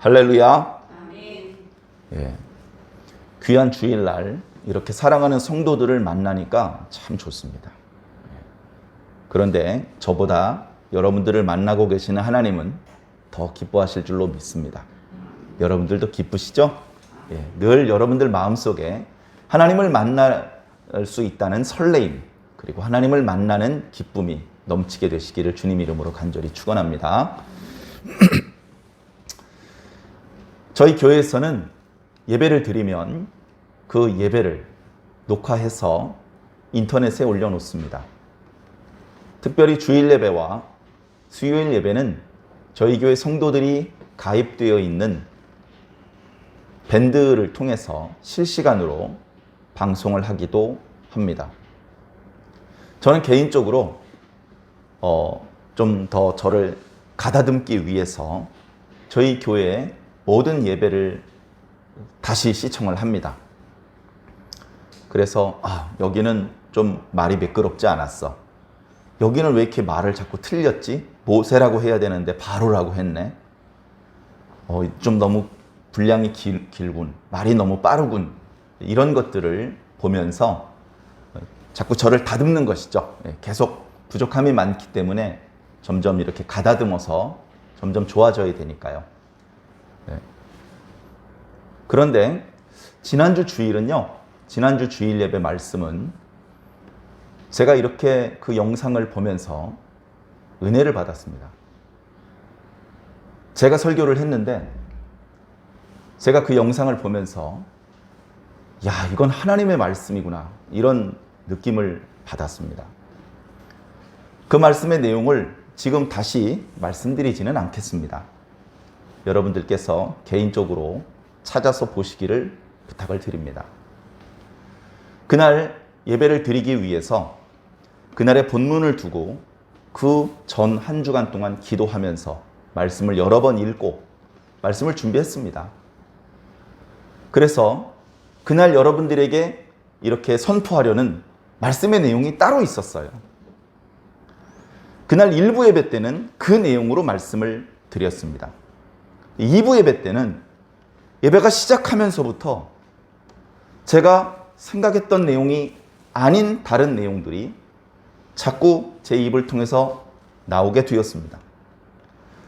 할렐루야. 아멘. 예. 귀한 주일날 이렇게 사랑하는 성도들을 만나니까 참 좋습니다. 그런데 저보다 여러분들을 만나고 계시는 하나님은 더 기뻐하실 줄로 믿습니다. 여러분들도 기쁘시죠? 예. 늘 여러분들 마음속에 하나님을 만날 수 있다는 설레임, 그리고 하나님을 만나는 기쁨이 넘치게 되시기를 주님 이름으로 간절히 축원합니다. 저희 교회에서는 예배를 드리면 그 예배를 녹화해서 인터넷에 올려놓습니다. 특별히 주일 예배와 수요일 예배는 저희 교회 성도들이 가입되어 있는 밴드를 통해서 실시간으로 방송을 하기도 합니다. 저는 개인적으로 좀 더 저를 가다듬기 위해서 저희 교회의 모든 예배를 다시 시청을 합니다. 그래서 여기는 좀 말이 매끄럽지 않았어. 여기는 왜 이렇게 말을 자꾸 틀렸지? 모세라고 해야 되는데 바로라고 했네. 좀 너무 분량이 길군. 말이 너무 빠르군. 이런 것들을 보면서 자꾸 저를 다듬는 것이죠. 계속 부족함이 많기 때문에 점점 이렇게 가다듬어서 점점 좋아져야 되니까요. 그런데 지난주 주일은요, 지난주 주일 예배 말씀은 제가 이렇게 그 영상을 보면서 은혜를 받았습니다. 제가 설교를 했는데 제가 그 영상을 보면서 이건 하나님의 말씀이구나, 이런 느낌을 받았습니다. 그 말씀의 내용을 지금 다시 말씀드리지는 않겠습니다. 여러분들께서 개인적으로 찾아서 보시기를 부탁을 드립니다. 그날 예배를 드리기 위해서 그날의 본문을 두고 그 전 한 주간 동안 기도하면서 말씀을 여러 번 읽고 말씀을 준비했습니다. 그래서 그날 여러분들에게 이렇게 선포하려는 말씀의 내용이 따로 있었어요. 그날 1부 예배 때는 그 내용으로 말씀을 드렸습니다. 2부 예배 때는 예배가 시작하면서부터 제가 생각했던 내용이 아닌 다른 내용들이 자꾸 제 입을 통해서 나오게 되었습니다.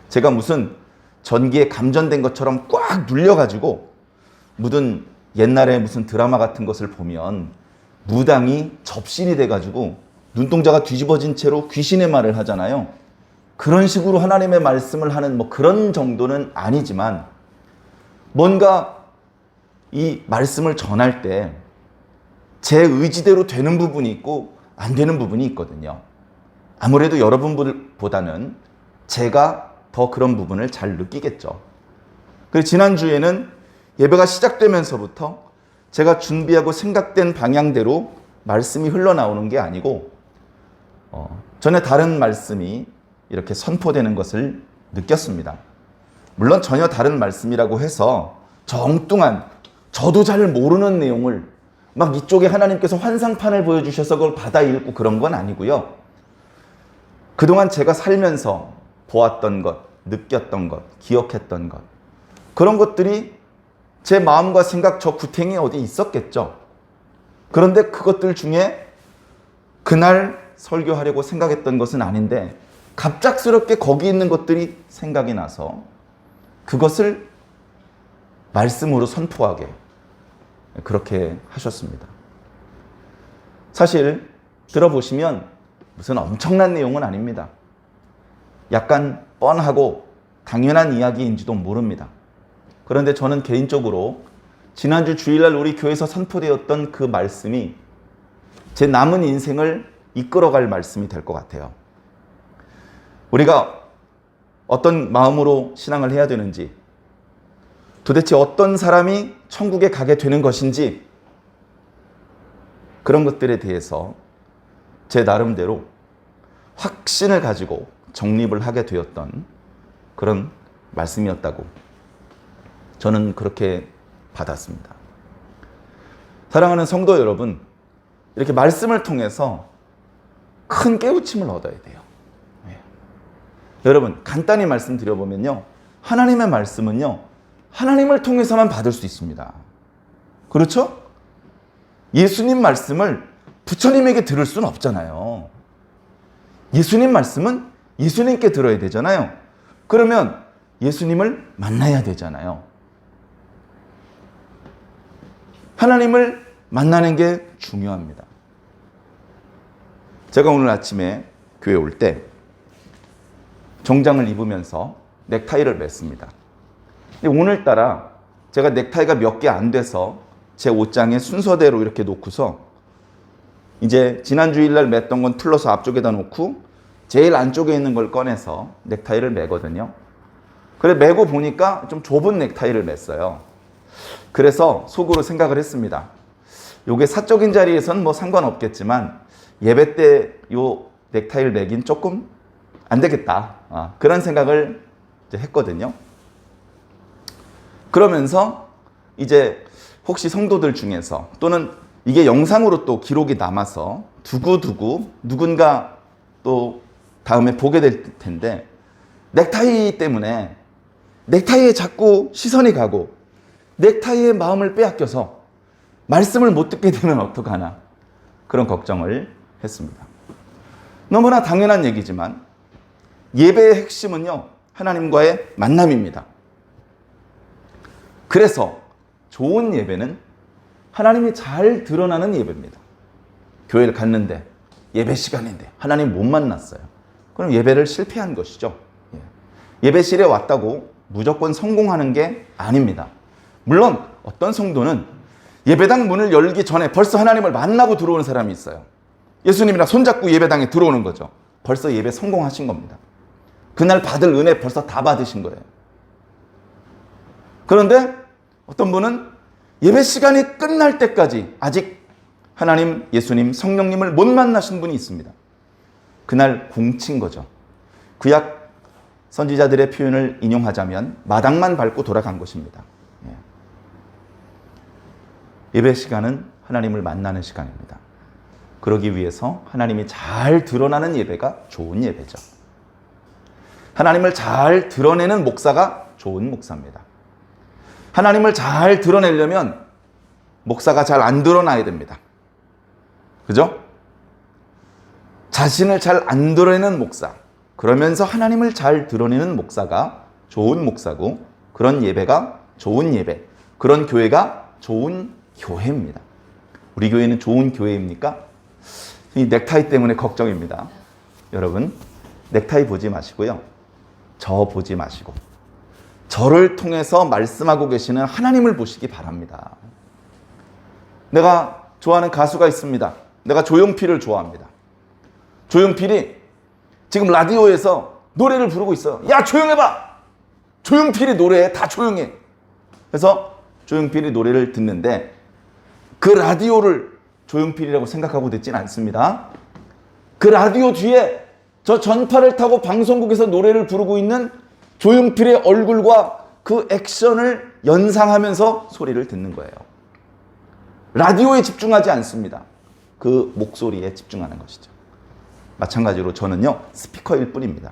제가 무슨 전기에 감전된 것처럼 꽉 눌려가지고 옛날에 무슨 드라마 같은 것을 보면 무당이 접신이 돼가지고 눈동자가 뒤집어진 채로 귀신의 말을 하잖아요. 그런 식으로 하나님의 말씀을 하는 그런 정도는 아니지만 뭔가 이 말씀을 전할 때 제 의지대로 되는 부분이 있고 안 되는 부분이 있거든요. 아무래도 여러분보다는 제가 더 그런 부분을 잘 느끼겠죠. 그래서 지난주에는 예배가 시작되면서부터 제가 준비하고 생각된 방향대로 말씀이 흘러나오는 게 아니고 전에 다른 말씀이 이렇게 선포되는 것을 느꼈습니다. 물론 전혀 다른 말씀이라고 해서 정뚱한 저도 잘 모르는 내용을 막 이쪽에 하나님께서 환상판을 보여주셔서 그걸 받아 읽고 그런 건 아니고요. 그동안 제가 살면서 보았던 것, 느꼈던 것, 기억했던 것, 그런 것들이 제 마음과 생각, 저 구탱이에 어디 있었겠죠. 그런데 그것들 중에 그날 설교하려고 생각했던 것은 아닌데 갑작스럽게 거기 있는 것들이 생각이 나서 그것을 말씀으로 선포하게 그렇게 하셨습니다. 사실 들어보시면 무슨 엄청난 내용은 아닙니다. 약간 뻔하고 당연한 이야기인지도 모릅니다. 그런데 저는 개인적으로 지난주 주일날 우리 교회에서 선포되었던 그 말씀이 제 남은 인생을 이끌어갈 말씀이 될 것 같아요. 우리가 어떤 마음으로 신앙을 해야 되는지, 도대체 어떤 사람이 천국에 가게 되는 것인지, 그런 것들에 대해서 제 나름대로 확신을 가지고 정립을 하게 되었던 그런 말씀이었다고 저는 그렇게 받았습니다. 사랑하는 성도 여러분, 이렇게 말씀을 통해서 큰 깨우침을 얻어야 돼요. 여러분, 간단히 말씀드려보면요, 하나님의 말씀은요, 하나님을 통해서만 받을 수 있습니다. 그렇죠? 예수님 말씀을 부처님에게 들을 수는 없잖아요. 예수님 말씀은 예수님께 들어야 되잖아요. 그러면 예수님을 만나야 되잖아요. 하나님을 만나는 게 중요합니다. 제가 오늘 아침에 교회 올 때 정장을 입으면서 넥타이를 맸습니다. 근데 오늘따라 제가 넥타이가 몇 개 안 돼서 제 옷장에 순서대로 이렇게 놓고서 이제 지난 주일날 맸던 건 풀러서 앞쪽에다 놓고 제일 안쪽에 있는 걸 꺼내서 넥타이를 매거든요. 그래 매고 보니까 좀 좁은 넥타이를 맸어요. 그래서 속으로 생각을 했습니다. 요게 사적인 자리에선 뭐 상관없겠지만 예배 때 요 넥타이를 매긴 조금 안 되겠다. 그런 생각을 이제 했거든요. 그러면서 이제 혹시 성도들 중에서 또는 이게 영상으로 또 기록이 남아서 두고두고 누군가 또 다음에 보게 될 텐데 넥타이 때문에 넥타이에 자꾸 시선이 가고 넥타이의 마음을 빼앗겨서 말씀을 못 듣게 되면 어떡하나 그런 걱정을 했습니다. 너무나 당연한 얘기지만 예배의 핵심은요, 하나님과의 만남입니다. 그래서 좋은 예배는 하나님이 잘 드러나는 예배입니다. 교회를 갔는데 예배 시간인데 하나님 못 만났어요. 그럼 예배를 실패한 것이죠. 예배실에 왔다고 무조건 성공하는 게 아닙니다. 물론 어떤 성도는 예배당 문을 열기 전에 벌써 하나님을 만나고 들어오는 사람이 있어요. 예수님이랑 손잡고 예배당에 들어오는 거죠. 벌써 예배 성공하신 겁니다. 그날 받을 은혜 벌써 다 받으신 거예요. 그런데 어떤 분은 예배 시간이 끝날 때까지 아직 하나님, 예수님, 성령님을 못 만나신 분이 있습니다. 그날 공친 거죠. 구약 선지자들의 표현을 인용하자면 마당만 밟고 돌아간 것입니다. 예배 시간은 하나님을 만나는 시간입니다. 그러기 위해서 하나님이 잘 드러나는 예배가 좋은 예배죠. 하나님을 잘 드러내는 목사가 좋은 목사입니다. 하나님을 잘 드러내려면 목사가 잘 안 드러나야 됩니다. 그죠? 자신을 잘 안 드러내는 목사, 그러면서 하나님을 잘 드러내는 목사가 좋은 목사고, 그런 예배가 좋은 예배, 그런 교회가 좋은 교회입니다. 우리 교회는 좋은 교회입니까? 이 넥타이 때문에 걱정입니다. 여러분, 넥타이 보지 마시고요. 저 보지 마시고 저를 통해서 말씀하고 계시는 하나님을 보시기 바랍니다. 내가 좋아하는 가수가 있습니다. 내가 조용필을 좋아합니다. 조용필이 지금 라디오에서 노래를 부르고 있어요. 야, 조용해봐! 조용필이 노래해. 다 조용해. 그래서 조용필이 노래를 듣는데 그 라디오를 조용필이라고 생각하고 듣진 않습니다. 그 라디오 뒤에 저 전파를 타고 방송국에서 노래를 부르고 있는 조용필의 얼굴과 그 액션을 연상하면서 소리를 듣는 거예요. 라디오에 집중하지 않습니다. 그 목소리에 집중하는 것이죠. 마찬가지로 저는요, 스피커일 뿐입니다.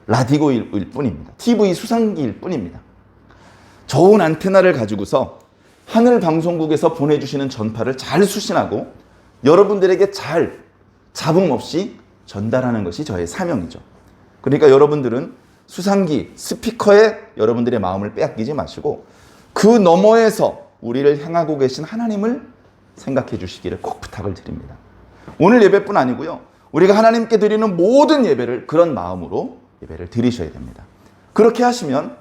라디오일 뿐입니다. TV 수상기일 뿐입니다. 좋은 안테나를 가지고서 하늘 방송국에서 보내주시는 전파를 잘 수신하고 여러분들에게 잘 잡음 없이 전달하는 것이 저의 사명이죠. 그러니까 여러분들은 수상기, 스피커에 여러분들의 마음을 빼앗기지 마시고 그 너머에서 우리를 향하고 계신 하나님을 생각해 주시기를 꼭 부탁을 드립니다. 오늘 예배뿐 아니고요. 우리가 하나님께 드리는 모든 예배를 그런 마음으로 예배를 드리셔야 됩니다. 그렇게 하시면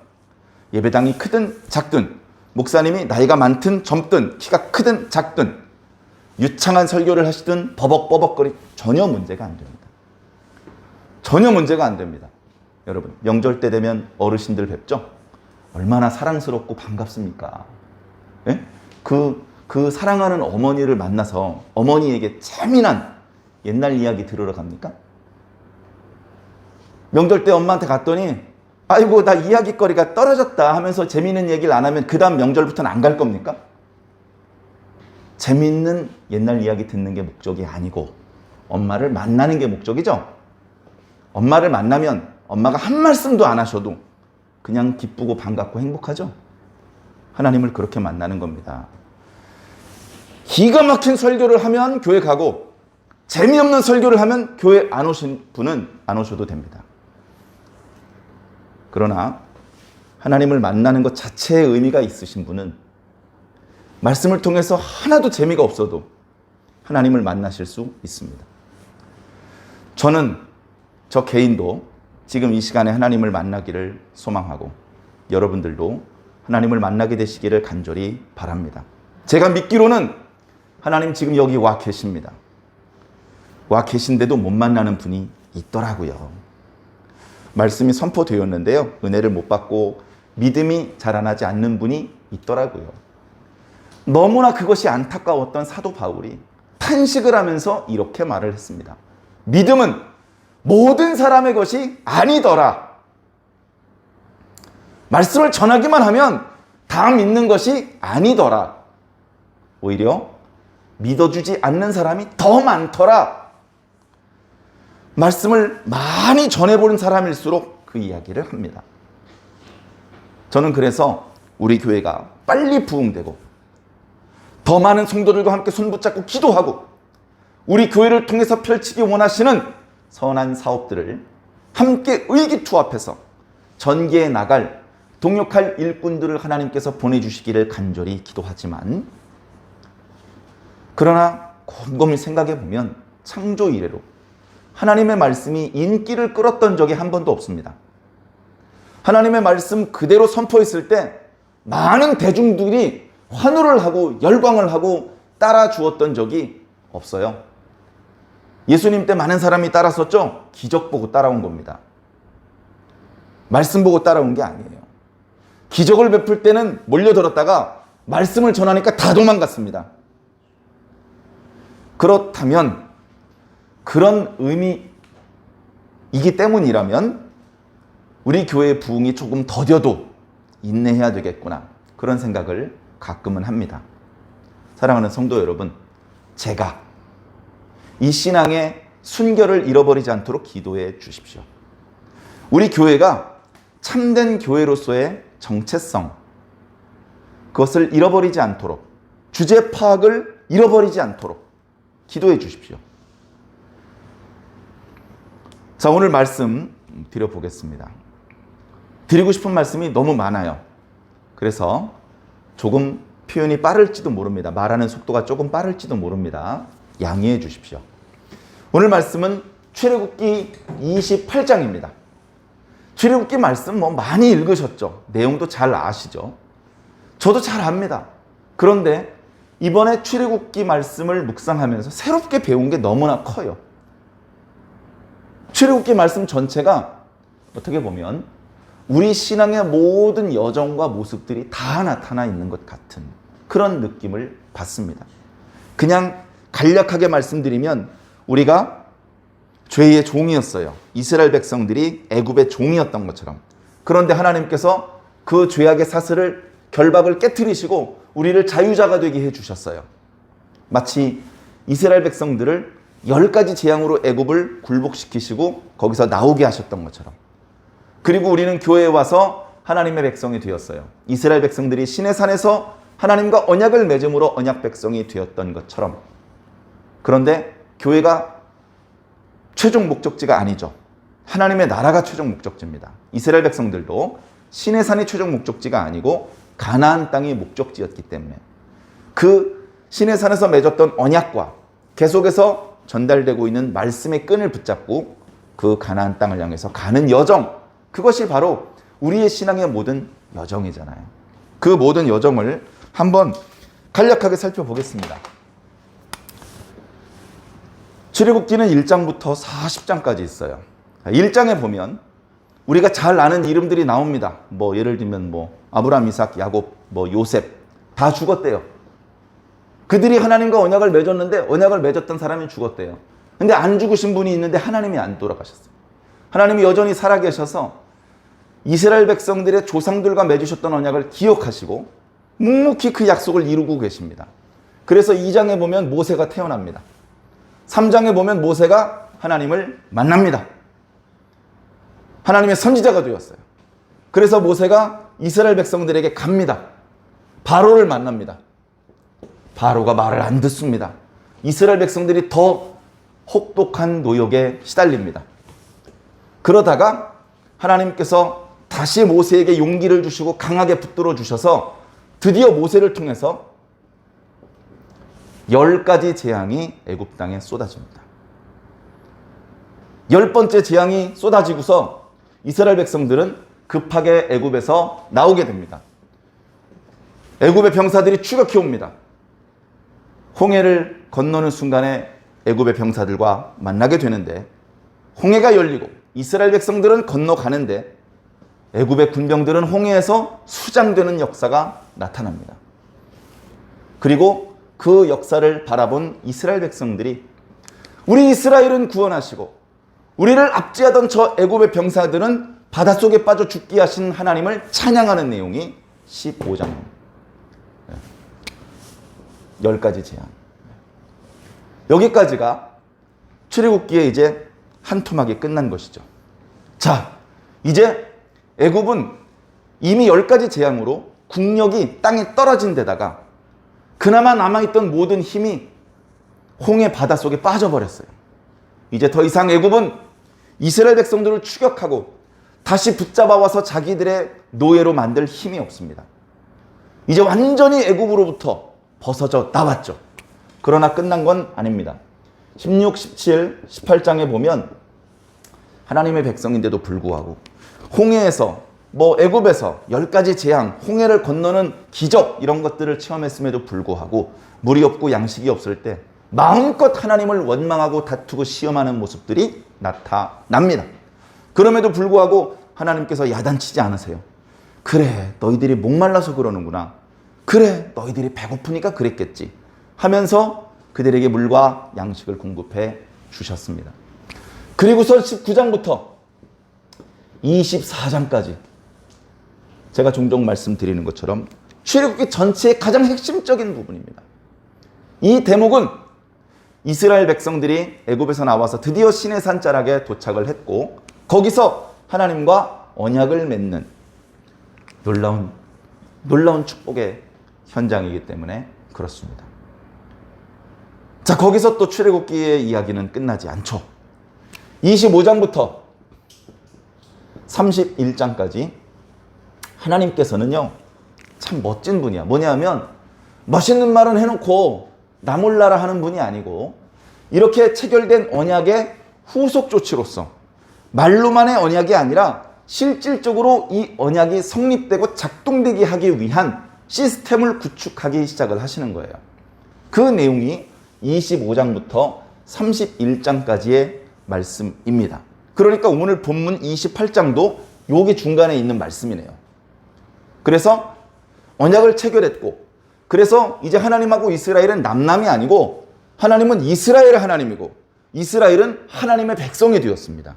예배당이 크든 작든, 목사님이 나이가 많든 젊든, 키가 크든 작든, 유창한 설교를 하시든 버벅버벅거리 전혀 문제가 안 됩니다. 전혀 문제가 안 됩니다. 여러분, 명절 때 되면 어르신들 뵙죠? 얼마나 사랑스럽고 반갑습니까? 예? 그 사랑하는 어머니를 만나서 어머니에게 재미난 옛날 이야기 들으러 갑니까? 명절 때 엄마한테 갔더니 아이고 나 이야기거리가 떨어졌다 하면서 재미있는 얘기를 안 하면 그 다음 명절부터는 안 갈 겁니까? 재미있는 옛날 이야기 듣는 게 목적이 아니고 엄마를 만나는 게 목적이죠. 엄마를 만나면 엄마가 한 말씀도 안 하셔도 그냥 기쁘고 반갑고 행복하죠. 하나님을 그렇게 만나는 겁니다. 기가 막힌 설교를 하면 교회 가고 재미없는 설교를 하면 교회 안 오신 분은 안 오셔도 됩니다. 그러나 하나님을 만나는 것 자체에 의미가 있으신 분은 말씀을 통해서 하나도 재미가 없어도 하나님을 만나실 수 있습니다. 저는 저 개인도 지금 이 시간에 하나님을 만나기를 소망하고 여러분들도 하나님을 만나게 되시기를 간절히 바랍니다. 제가 믿기로는 하나님 지금 여기 와 계십니다. 와 계신데도 못 만나는 분이 있더라고요. 말씀이 선포되었는데요. 은혜를 못 받고 믿음이 자라나지 않는 분이 있더라고요. 너무나 그것이 안타까웠던 사도 바울이 탄식을 하면서 이렇게 말을 했습니다. 믿음은 모든 사람의 것이 아니더라. 말씀을 전하기만 하면 다 믿는 것이 아니더라. 오히려 믿어주지 않는 사람이 더 많더라. 말씀을 많이 전해보는 사람일수록 그 이야기를 합니다. 저는 그래서 우리 교회가 빨리 부흥되고 더 많은 성도들과 함께 손붙잡고 기도하고 우리 교회를 통해서 펼치기 원하시는 선한 사업들을 함께 의기투합해서 전개해 나갈 동역할 일꾼들을 하나님께서 보내주시기를 간절히 기도하지만 그러나 곰곰이 생각해 보면 창조 이래로 하나님의 말씀이 인기를 끌었던 적이 한 번도 없습니다. 하나님의 말씀 그대로 선포했을 때 많은 대중들이 환호를 하고 열광을 하고 따라 주었던 적이 없어요. 예수님 때 많은 사람이 따랐었죠? 기적 보고 따라온 겁니다. 말씀 보고 따라온 게 아니에요. 기적을 베풀 때는 몰려들었다가 말씀을 전하니까 다 도망갔습니다. 그렇다면 그런 의미이기 때문이라면 우리 교회의 부흥이 조금 더뎌도 인내해야 되겠구나. 그런 생각을 가끔은 합니다. 사랑하는 성도 여러분, 제가 이 신앙의 순결을 잃어버리지 않도록 기도해 주십시오. 우리 교회가 참된 교회로서의 정체성, 그것을 잃어버리지 않도록, 주제 파악을 잃어버리지 않도록 기도해 주십시오. 자, 오늘 말씀 드려보겠습니다. 드리고 싶은 말씀이 너무 많아요. 그래서 조금 표현이 빠를지도 모릅니다. 말하는 속도가 조금 빠를지도 모릅니다. 양해해 주십시오. 오늘 말씀은 출애굽기 28장입니다. 출애굽기 말씀 많이 읽으셨죠? 내용도 잘 아시죠? 저도 잘 압니다. 그런데 이번에 출애굽기 말씀을 묵상하면서 새롭게 배운 게 너무나 커요. 출애굽기 말씀 전체가 어떻게 보면 우리 신앙의 모든 여정과 모습들이 다 나타나 있는 것 같은 그런 느낌을 받습니다. 그냥 간략하게 말씀드리면 우리가 죄의 종이었어요. 이스라엘 백성들이 애굽의 종이었던 것처럼. 그런데 하나님께서 그 죄악의 사슬을 결박을 깨트리시고 우리를 자유자가 되게 해주셨어요. 마치 이스라엘 백성들을 10가지 재앙으로 애굽을 굴복시키시고 거기서 나오게 하셨던 것처럼. 그리고 우리는 교회에 와서 하나님의 백성이 되었어요. 이스라엘 백성들이 시내산에서 하나님과 언약을 맺음으로 언약 백성이 되었던 것처럼. 그런데 교회가 최종 목적지가 아니죠. 하나님의 나라가 최종 목적지입니다. 이스라엘 백성들도 시내산이 최종 목적지가 아니고 가나안 땅이 목적지였기 때문에 그 시내산에서 맺었던 언약과 계속해서 전달되고 있는 말씀의 끈을 붙잡고 그 가나안 땅을 향해서 가는 여정, 그것이 바로 우리의 신앙의 모든 여정이잖아요. 그 모든 여정을 한번 간략하게 살펴보겠습니다. 출애굽기는 1장부터 40장까지 있어요. 1장에 보면 우리가 잘 아는 이름들이 나옵니다. 예를 들면 아브라함, 이삭, 야곱, 요셉 다 죽었대요. 그들이 하나님과 언약을 맺었는데 언약을 맺었던 사람이 죽었대요. 근데 안 죽으신 분이 있는데 하나님이 안 돌아가셨어요. 하나님이 여전히 살아계셔서 이스라엘 백성들의 조상들과 맺으셨던 언약을 기억하시고 묵묵히 그 약속을 이루고 계십니다. 그래서 2장에 보면 모세가 태어납니다. 3장에 보면 모세가 하나님을 만납니다. 하나님의 선지자가 되었어요. 그래서 모세가 이스라엘 백성들에게 갑니다. 바로를 만납니다. 바로가 말을 안 듣습니다. 이스라엘 백성들이 더 혹독한 노역에 시달립니다. 그러다가 하나님께서 다시 모세에게 용기를 주시고 강하게 붙들어 주셔서 드디어 모세를 통해서 10가지 재앙이 애굽 땅에 쏟아집니다. 10번째 재앙이 쏟아지고서 이스라엘 백성들은 급하게 애굽에서 나오게 됩니다. 애굽의 병사들이 추격해 옵니다. 홍해를 건너는 순간에 애굽의 병사들과 만나게 되는데 홍해가 열리고 이스라엘 백성들은 건너가는데 애굽의 군병들은 홍해에서 수장되는 역사가 나타납니다. 그리고 그 역사를 바라본 이스라엘 백성들이 우리 이스라엘은 구원하시고 우리를 압제하던 저 애굽의 병사들은 바닷속에 빠져 죽게 하신 하나님을 찬양하는 내용이 15장입니다. 10가지 재앙. 여기까지가 출애굽기에 이제 한 토막이 끝난 것이죠. 자, 이제 애굽은 이미 10가지 재앙으로 국력이 땅에 떨어진 데다가 그나마 남아있던 모든 힘이 홍해 바닷속에 빠져버렸어요. 이제 더 이상 애굽은 이스라엘 백성들을 추격하고 다시 붙잡아와서 자기들의 노예로 만들 힘이 없습니다. 이제 완전히 애굽으로부터 벗어져 나왔죠. 그러나 끝난 건 아닙니다. 16, 17, 18장에 보면 하나님의 백성인데도 불구하고 홍해에서 애굽에서 10가지 재앙, 홍해를 건너는 기적 이런 것들을 체험했음에도 불구하고 물이 없고 양식이 없을 때 마음껏 하나님을 원망하고 다투고 시험하는 모습들이 나타납니다. 그럼에도 불구하고 하나님께서 야단치지 않으세요. 그래, 너희들이 목말라서 그러는구나. 그래, 너희들이 배고프니까 그랬겠지 하면서 그들에게 물과 양식을 공급해 주셨습니다. 그리고서 19장부터 24장까지 제가 종종 말씀드리는 것처럼 출애굽기 전체의 가장 핵심적인 부분입니다. 이 대목은 이스라엘 백성들이 애굽에서 나와서 드디어 시내산 자락에 도착을 했고 거기서 하나님과 언약을 맺는 놀라운 축복의 현장이기 때문에 그렇습니다. 자, 거기서 또 출애굽기의 이야기는 끝나지 않죠. 25장부터 31장까지 하나님께서는요, 참 멋진 분이야. 뭐냐면 멋있는 말은 해놓고 나 몰라라 하는 분이 아니고 이렇게 체결된 언약의 후속 조치로서 말로만의 언약이 아니라 실질적으로 이 언약이 성립되고 작동되게 하기 위한 시스템을 구축하기 시작을 하시는 거예요. 그 내용이 25장부터 31장까지의 말씀입니다. 그러니까 오늘 본문 28장도 여기 중간에 있는 말씀이네요. 그래서 언약을 체결했고 그래서 이제 하나님하고 이스라엘은 남남이 아니고 하나님은 이스라엘의 하나님이고 이스라엘은 하나님의 백성이 되었습니다.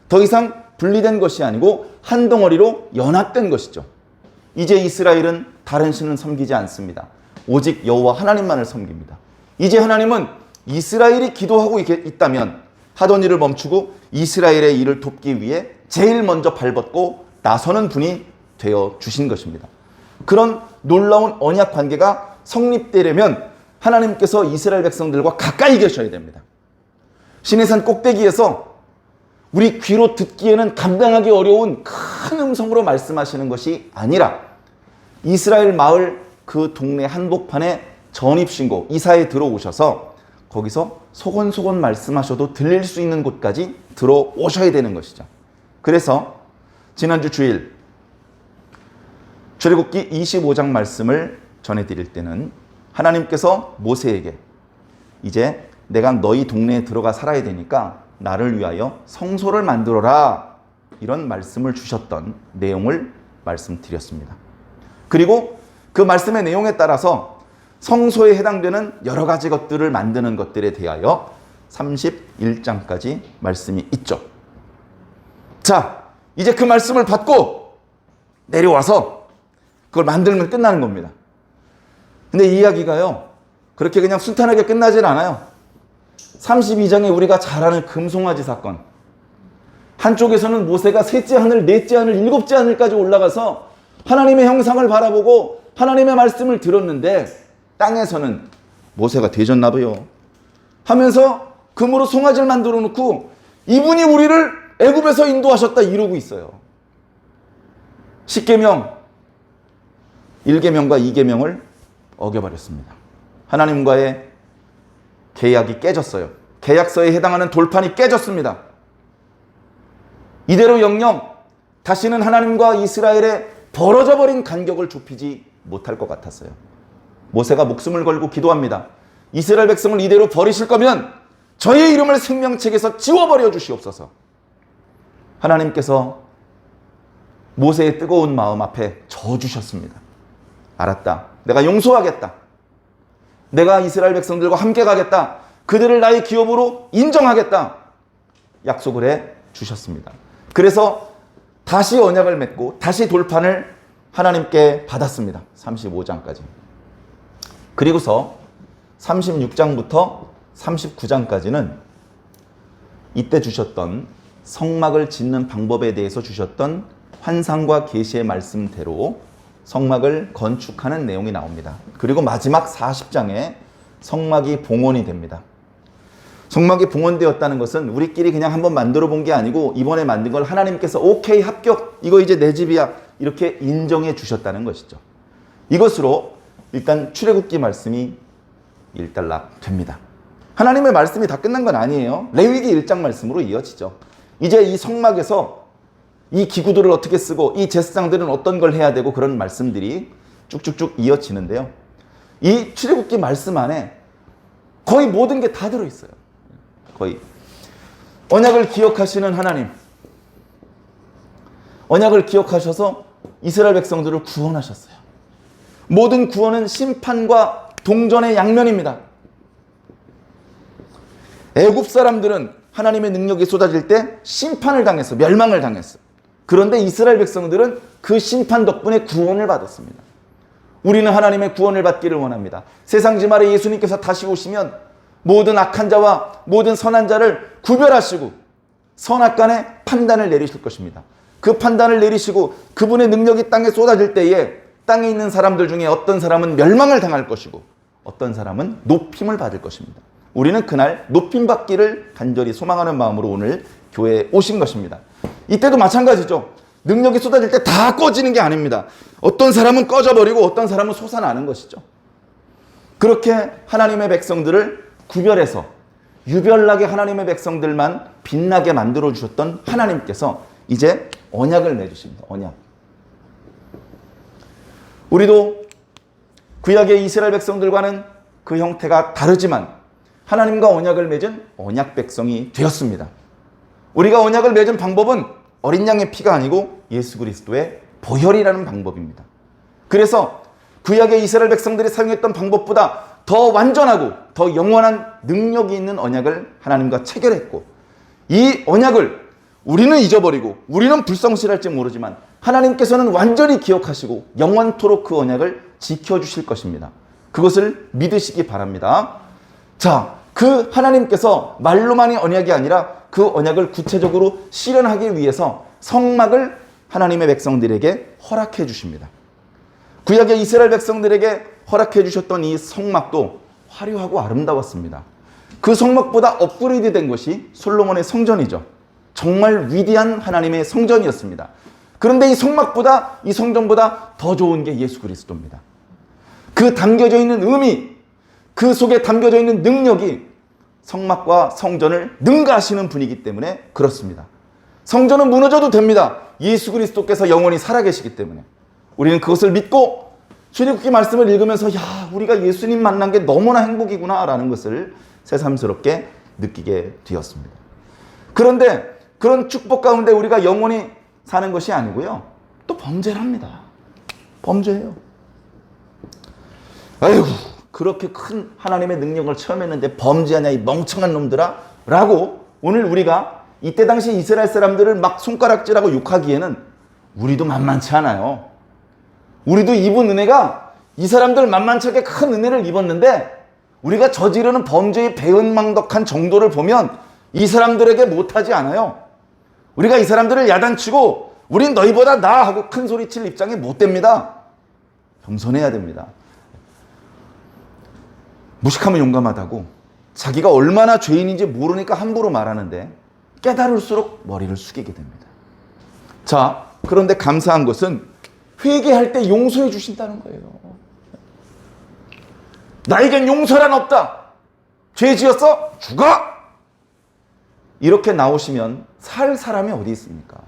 더 이상 분리된 것이 아니고 한 덩어리로 연합된 것이죠. 이제 이스라엘은 다른 신은 섬기지 않습니다. 오직 여호와 하나님만을 섬깁니다. 이제 하나님은 이스라엘이 기도하고 있다면 하던 일을 멈추고 이스라엘의 일을 돕기 위해 제일 먼저 발벗고 나서는 분이 되어 주신 것입니다. 그런 놀라운 언약 관계가 성립되려면 하나님께서 이스라엘 백성들과 가까이 계셔야 됩니다. 시내산 꼭대기에서 우리 귀로 듣기에는 감당하기 어려운 큰 음성으로 말씀하시는 것이 아니라 이스라엘 마을 그 동네 한복판에 전입신고 이사에 들어오셔서 거기서 소곤소곤 말씀하셔도 들릴 수 있는 곳까지 들어오셔야 되는 것이죠. 그래서 지난주 주일 출애굽기 25장 말씀을 전해드릴 때는 하나님께서 모세에게 이제 내가 너희 동네에 들어가 살아야 되니까 나를 위하여 성소를 만들어라 이런 말씀을 주셨던 내용을 말씀드렸습니다. 그리고 그 말씀의 내용에 따라서 성소에 해당되는 여러 가지 것들을 만드는 것들에 대하여 31장까지 말씀이 있죠. 자, 이제 그 말씀을 받고 내려와서 그걸 만들면 끝나는 겁니다. 근데 이 이야기가요, 그렇게 그냥 순탄하게 끝나질 않아요. 32장에 우리가 잘 아는 금송아지 사건. 한쪽에서는 모세가 셋째 하늘, 넷째 하늘, 일곱째 하늘까지 올라가서 하나님의 형상을 바라보고 하나님의 말씀을 들었는데 땅에서는 모세가 되셨나 봐요 하면서 금으로 송아지를 만들어 놓고 이분이 우리를 애굽에서 인도하셨다 이러고 있어요. 10계명 1계명과 2계명을 어겨버렸습니다. 하나님과의 계약이 깨졌어요. 계약서에 해당하는 돌판이 깨졌습니다. 이대로 영영 다시는 하나님과 이스라엘의 벌어져 버린 간격을 좁히지 못할 것 같았어요. 모세가 목숨을 걸고 기도합니다. 이스라엘 백성을 이대로 버리실 거면 저의 이름을 생명책에서 지워버려 주시옵소서. 하나님께서 모세의 뜨거운 마음 앞에 져주셨습니다. 알았다. 내가 용서하겠다. 내가 이스라엘 백성들과 함께 가겠다. 그들을 나의 기업으로 인정하겠다. 약속을 해 주셨습니다. 그래서 다시 언약을 맺고 다시 돌판을 하나님께 받았습니다. 35장까지. 그리고서 36장부터 39장까지는 이때 주셨던 성막을 짓는 방법에 대해서 주셨던 환상과 계시의 말씀대로 성막을 건축하는 내용이 나옵니다. 그리고 마지막 40장에 성막이 봉헌이 됩니다. 성막이 봉헌되었다는 것은 우리끼리 그냥 한번 만들어 본 게 아니고 이번에 만든 걸 하나님께서 오케이 합격 이거 이제 내 집이야 이렇게 인정해 주셨다는 것이죠. 이것으로 일단 출애굽기 말씀이 일단락됩니다. 하나님의 말씀이 다 끝난 건 아니에요. 레위기 1장 말씀으로 이어지죠. 이제 이 성막에서 이 기구들을 어떻게 쓰고 이 제사장들은 어떤 걸 해야 되고 그런 말씀들이 쭉쭉쭉 이어지는데요. 이 출애굽기 말씀 안에 거의 모든 게 다 들어있어요. 거의. 언약을 기억하시는 하나님. 언약을 기억하셔서 이스라엘 백성들을 구원하셨어요. 모든 구원은 심판과 동전의 양면입니다. 애굽 사람들은 하나님의 능력이 쏟아질 때 심판을 당했어. 멸망을 당했어. 그런데 이스라엘 백성들은 그 심판 덕분에 구원을 받았습니다. 우리는 하나님의 구원을 받기를 원합니다. 세상 지말에 예수님께서 다시 오시면 모든 악한 자와 모든 선한 자를 구별하시고 선악간의 판단을 내리실 것입니다. 그 판단을 내리시고 그분의 능력이 땅에 쏟아질 때에 땅에 있는 사람들 중에 어떤 사람은 멸망을 당할 것이고 어떤 사람은 높임을 받을 것입니다. 우리는 그날 높임 받기를 간절히 소망하는 마음으로 오늘 교회에 오신 것입니다. 이때도 마찬가지죠. 능력이 쏟아질 때 다 꺼지는 게 아닙니다. 어떤 사람은 꺼져버리고 어떤 사람은 솟아나는 것이죠. 그렇게 하나님의 백성들을 구별해서 유별나게 하나님의 백성들만 빛나게 만들어주셨던 하나님께서 이제 언약을 맺으십니다. 언약. 우리도 구약의 이스라엘 백성들과는 그 형태가 다르지만 하나님과 언약을 맺은 언약 백성이 되었습니다. 우리가 언약을 맺은 방법은 어린 양의 피가 아니고 예수 그리스도의 보혈이라는 방법입니다. 그래서 구약의 이스라엘 백성들이 사용했던 방법보다 더 완전하고 더 영원한 능력이 있는 언약을 하나님과 체결했고 이 언약을 우리는 잊어버리고 우리는 불성실할지 모르지만 하나님께서는 완전히 기억하시고 영원토록 그 언약을 지켜주실 것입니다. 그것을 믿으시기 바랍니다. 자, 그 하나님께서 말로만이 언약이 아니라 그 언약을 구체적으로 실현하기 위해서 성막을 하나님의 백성들에게 허락해 주십니다. 구약의 이스라엘 백성들에게 허락해 주셨던 이 성막도 화려하고 아름다웠습니다. 그 성막보다 업그레이드 된 것이 솔로몬의 성전이죠. 정말 위대한 하나님의 성전이었습니다. 그런데 이 성막보다, 이 성전보다 더 좋은 게 예수 그리스도입니다. 그 담겨져 있는 의미, 그 속에 담겨져 있는 능력이 성막과 성전을 능가하시는 분이기 때문에 그렇습니다. 성전은 무너져도 됩니다. 예수 그리스도께서 영원히 살아계시기 때문에. 우리는 그것을 믿고 출애굽기 말씀을 읽으면서 야, 우리가 예수님 만난 게 너무나 행복이구나 라는 것을 새삼스럽게 느끼게 되었습니다. 그런데 그런 축복 가운데 우리가 영원히 사는 것이 아니고요. 또 범죄를 합니다. 범죄해요. 아이고, 그렇게 큰 하나님의 능력을 체험했는데 범죄하냐 이 멍청한 놈들아 라고 오늘 우리가 이때 당시 이스라엘 사람들을 막 손가락질하고 욕하기에는 우리도 만만치 않아요. 우리도 입은 은혜가 이 사람들 만만찮게 큰 은혜를 입었는데 우리가 저지르는 범죄의 배은망덕한 정도를 보면 이 사람들에게 못하지 않아요. 우리가 이 사람들을 야단치고 우린 너희보다 나아 하고 큰 소리 칠 입장이 못 됩니다. 겸손해야 됩니다. 무식하면 용감하다고 자기가 얼마나 죄인인지 모르니까 함부로 말하는데 깨달을수록 머리를 숙이게 됩니다. 자, 그런데 감사한 것은 회개할 때 용서해 주신다는 거예요. 나에겐 용서란 없다. 죄 지었어? 죽어! 이렇게 나오시면 살 사람이 어디 있습니까?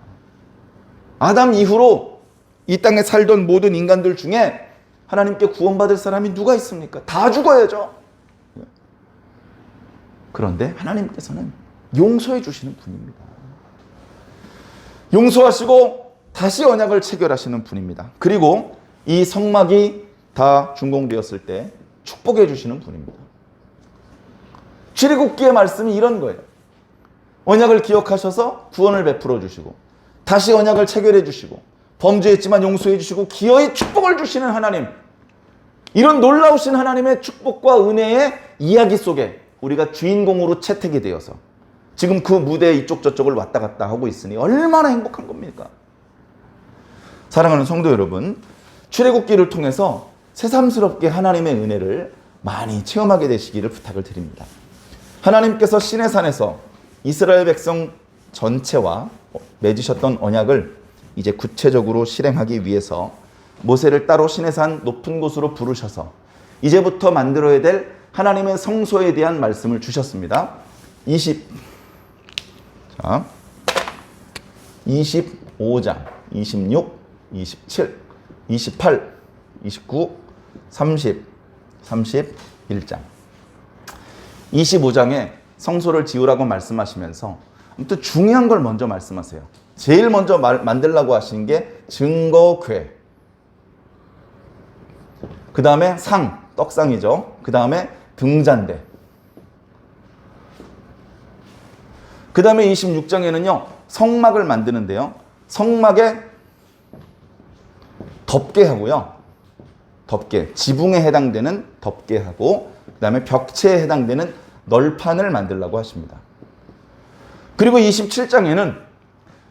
아담 이후로 이 땅에 살던 모든 인간들 중에 하나님께 구원받을 사람이 누가 있습니까? 다 죽어야죠. 그런데 하나님께서는 용서해 주시는 분입니다. 용서하시고 다시 언약을 체결하시는 분입니다. 그리고 이 성막이 다 준공되었을 때 축복해 주시는 분입니다. 출애굽기의 말씀이 이런 거예요. 언약을 기억하셔서 구원을 베풀어 주시고 다시 언약을 체결해 주시고 범죄했지만 용서해 주시고 기어이 축복을 주시는 하나님. 이런 놀라우신 하나님의 축복과 은혜의 이야기 속에 우리가 주인공으로 채택이 되어서 지금 그 무대 이쪽 저쪽을 왔다 갔다 하고 있으니 얼마나 행복한 겁니까? 사랑하는 성도 여러분, 출애굽기를 통해서 새삼스럽게 하나님의 은혜를 많이 체험하게 되시기를 부탁을 드립니다. 하나님께서 시내산에서 이스라엘 백성 전체와 맺으셨던 언약을 이제 구체적으로 실행하기 위해서 모세를 따로 시내산 높은 곳으로 부르셔서 이제부터 만들어야 될 하나님의 성소에 대한 말씀을 주셨습니다. 25장, 26, 27, 28, 29, 30, 31장. 25장에 성소를 지으라고 말씀하시면서 아무튼 중요한 걸 먼저 말씀하세요. 제일 먼저 만들라고 하신 게 증거궤. 그 다음에 상, 떡상이죠. 그 다음에 등잔대. 그 다음에 26장에는요, 성막을 만드는데요. 성막에 덮개하고요. 덮개, 지붕에 해당되는 덮개하고, 그 다음에 벽체에 해당되는 널판을 만들라고 하십니다. 그리고 27장에는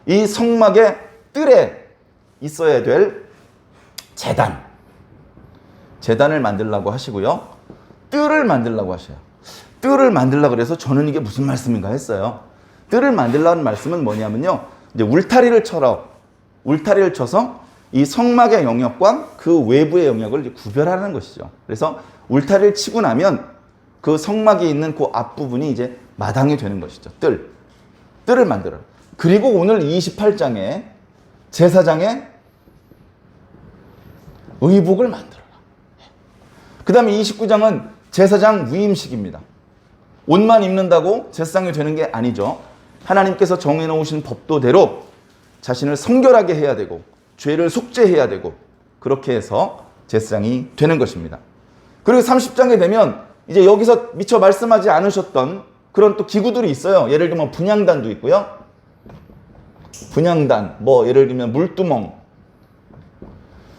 이 성막의 뜰에 있어야 될 재단을 만들라고 하시고요. 뜰을 만들라고 하셔요. 뜰을 만들라고 그래서 저는 이게 무슨 말씀인가 했어요. 뜰을 만들라는 말씀은 뭐냐면요. 이제 울타리를 쳐서 이 성막의 영역과 그 외부의 영역을 이제 구별하는 것이죠. 그래서 울타리를 치고 나면 그 성막이 있는 그 앞부분이 이제 마당이 되는 것이죠. 뜰을 만들어요. 그리고 오늘 28장에 제사장의 의복을 만들어라. 그 다음에 29장은 제사장 위임식입니다. 옷만 입는다고 제사장이 되는 게 아니죠. 하나님께서 정해놓으신 법도대로 자신을 성결하게 해야 되고 죄를 속죄해야 되고 그렇게 해서 제사장이 되는 것입니다. 그리고 30장에 되면 이제 여기서 미처 말씀하지 않으셨던 그런 또 기구들이 있어요. 예를 들면 분향단도 있고요. 분향단, 예를 들면 물두멍.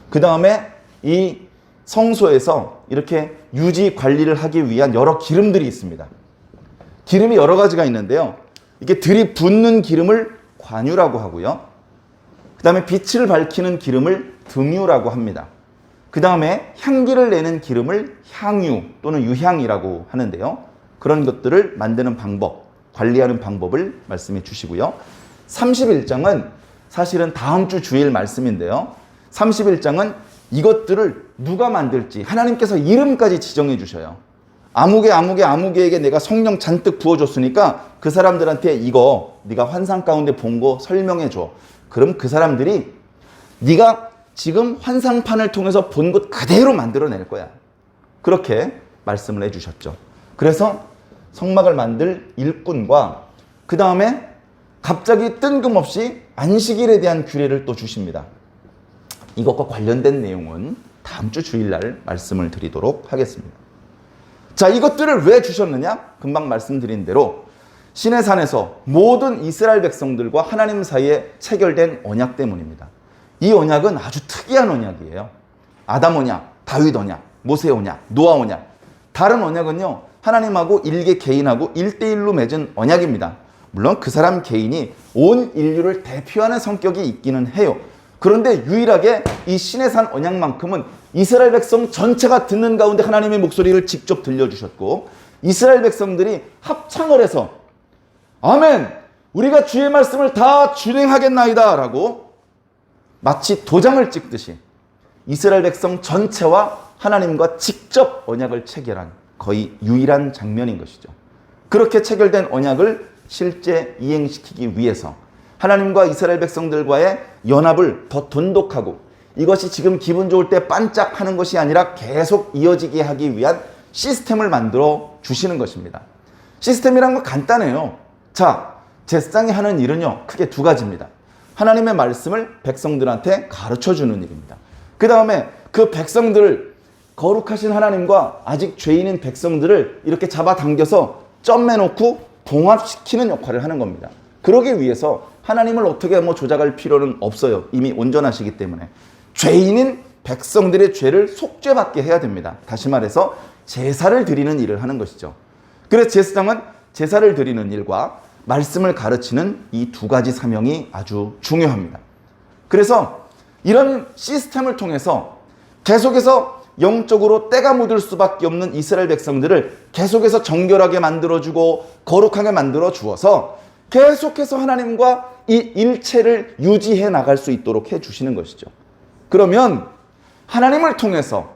그 다음에 이 성소에서 이렇게 유지 관리를 하기 위한 여러 기름들이 있습니다. 기름이 여러 가지가 있는데요. 이게 들이붓는 기름을 관유라고 하고요. 그 다음에 빛을 밝히는 기름을 등유라고 합니다. 그 다음에 향기를 내는 기름을 향유 또는 유향이라고 하는데요. 그런 것들을 만드는 방법, 관리하는 방법을 말씀해 주시고요. 31장은 사실은 다음 주 주일 말씀인데요. 31장은 이것들을 누가 만들지 하나님께서 이름까지 지정해 주셔요. 아무개에게 내가 성령 잔뜩 부어줬으니까 그 사람들한테 이거 네가 환상 가운데 본 거 설명해 줘. 그럼 그 사람들이 네가 지금 환상판을 통해서 본 것 그대로 만들어낼 거야. 그렇게 말씀을 해주셨죠. 그래서 성막을 만들 일꾼과 그 다음에 갑자기 뜬금없이 안식일에 대한 규례를 또 주십니다. 이것과 관련된 내용은 다음 주 주일날 말씀을 드리도록 하겠습니다. 자, 이것들을 왜 주셨느냐? 금방 말씀드린 대로 시내산에서 모든 이스라엘 백성들과 하나님 사이에 체결된 언약 때문입니다. 이 언약은 아주 특이한 언약이에요. 아담 언약, 다윗 언약, 모세 언약, 노아 언약. 다른 언약은요, 하나님하고 일개 개인하고 1대1로 맺은 언약입니다. 물론 그 사람 개인이 온 인류를 대표하는 성격이 있기는 해요. 그런데 유일하게 이 시내산 언약만큼은 이스라엘 백성 전체가 듣는 가운데 하나님의 목소리를 직접 들려주셨고, 이스라엘 백성들이 합창을 해서 아멘, 우리가 주의 말씀을 다 준행하겠나이다 라고 마치 도장을 찍듯이 이스라엘 백성 전체와 하나님과 직접 언약을 체결한 거의 유일한 장면인 것이죠. 그렇게 체결된 언약을 실제 이행시키기 위해서 하나님과 이스라엘 백성들과의 연합을 더 돈독하고, 이것이 지금 기분 좋을 때 반짝하는 것이 아니라 계속 이어지게 하기 위한 시스템을 만들어 주시는 것입니다. 시스템이란 건 간단해요. 자, 제사장이 하는 일은요, 크게 두 가지입니다. 하나님의 말씀을 백성들한테 가르쳐 주는 일입니다. 그 다음에 그 백성들을, 거룩하신 하나님과 아직 죄인인 백성들을 이렇게 잡아당겨서 점매놓고 봉합시키는 역할을 하는 겁니다. 그러기 위해서 하나님을 어떻게 조작할 필요는 없어요. 이미 온전하시기 때문에. 죄인인 백성들의 죄를 속죄받게 해야 됩니다. 다시 말해서 제사를 드리는 일을 하는 것이죠. 그래서 제사장은 제사를 드리는 일과 말씀을 가르치는 이 두 가지 사명이 아주 중요합니다. 그래서 이런 시스템을 통해서 계속해서 영적으로 때가 묻을 수밖에 없는 이스라엘 백성들을 계속해서 정결하게 만들어주고 거룩하게 만들어 주어서 계속해서 하나님과 이 일체를 유지해 나갈 수 있도록 해 주시는 것이죠. 그러면 하나님을 통해서